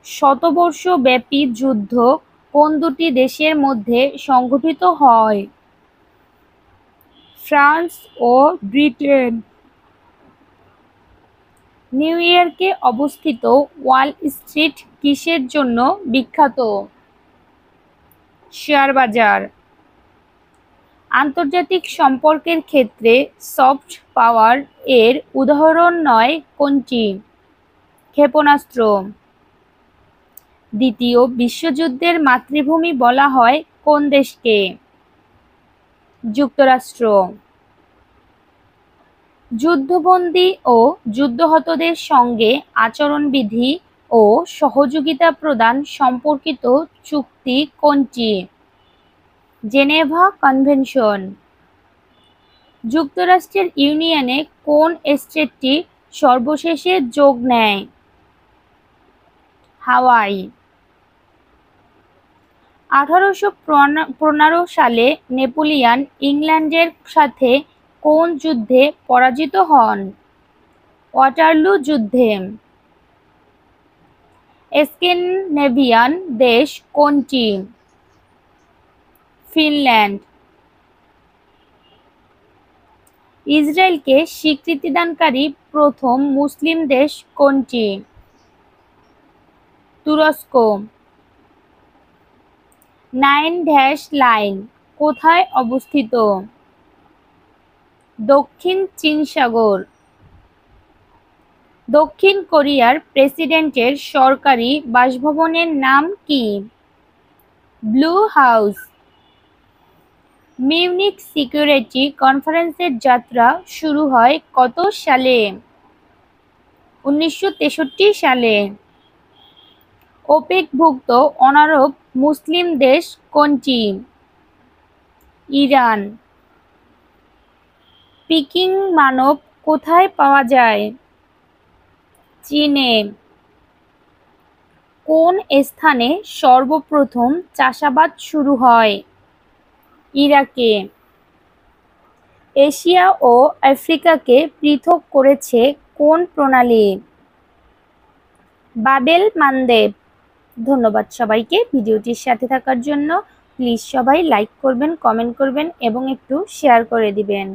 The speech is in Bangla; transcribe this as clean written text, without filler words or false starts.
শতবর্ষব্যাপী যুদ্ধ কোন দুটি দেশের মধ্যে সংঘটিত হয়? ফ্রান্স ও ব্রিটেন। নিউ ইয়র্কে অবস্থিত ওয়াল স্ট্রিট কিসের জন্য বিখ্যাত? শেয়ার বাজার। আন্তর্জাতিক সম্পর্কের ক্ষেত্রে সফট পাওয়ার এর উদাহরণ নয় কোনটি? ক্ষেপণাস্ত্র। দ্বিতীয় বিশ্বযুদ্ধের মাতৃভূমি বলা হয় কোন দেশকে? যুক্তরাষ্ট্র। যুদ্ধবন্দী ও যুদ্ধহতদের সঙ্গে আচরণবিধি ও সহযোগিতা প্রদান সম্পর্কিত চুক্তি কোনটি? Geneva convention. যুক্তরাষ্ট্রের ইউনিয়নে কোন স্টেটটি সর্বশেষে যোগ নেয়? হাওয়াই। 1815 সালে নেপোলিয়ন ইংল্যান্ডের সাথে কোন যুদ্ধে পরাজিত হন? ওয়াটারলু যুদ্ধে। স্ক্যান্ডিনেভিয়ান দেশ কোনটি? ফিনল্যান্ড। ইসরায়েলকে স্বীকৃতিদানকারী প্রথম মুসলিম দেশ কোনটি? তুরস্ক। 9 লাইন কোথায় অবস্থিত? দক্ষিণ চীন সাগর। দক্ষিণ কোরিয়ার প্রেসিডেন্টের সরকারি বাসভবনের নাম কি? Blue house. মিউনিখ সিকিউরিটি কনফারেন্সের যাত্রা শুরু হয় কত সালে? 1963 সালে। ওপেকভুক্ত অনারব মুসলিম দেশ কোনটি? ইরান। পিকিং মানব কোথায় পাওয়া যায়? চীনে। কোন স্থানে সর্বপ্রথম চাষাবাদ শুরু হয়? ইরাকে। এশিয়া ও আফ্রিকাকে পৃথক করেছে কোন প্রণালী? Bab el Mandeb. ধন্যবাদ সবাইকে ভিডিওটির সাথে থাকার জন্য। প্লিজ সবাই লাইক করবেন, কমেন্ট করবেন এবং একটু শেয়ার করে দিবেন।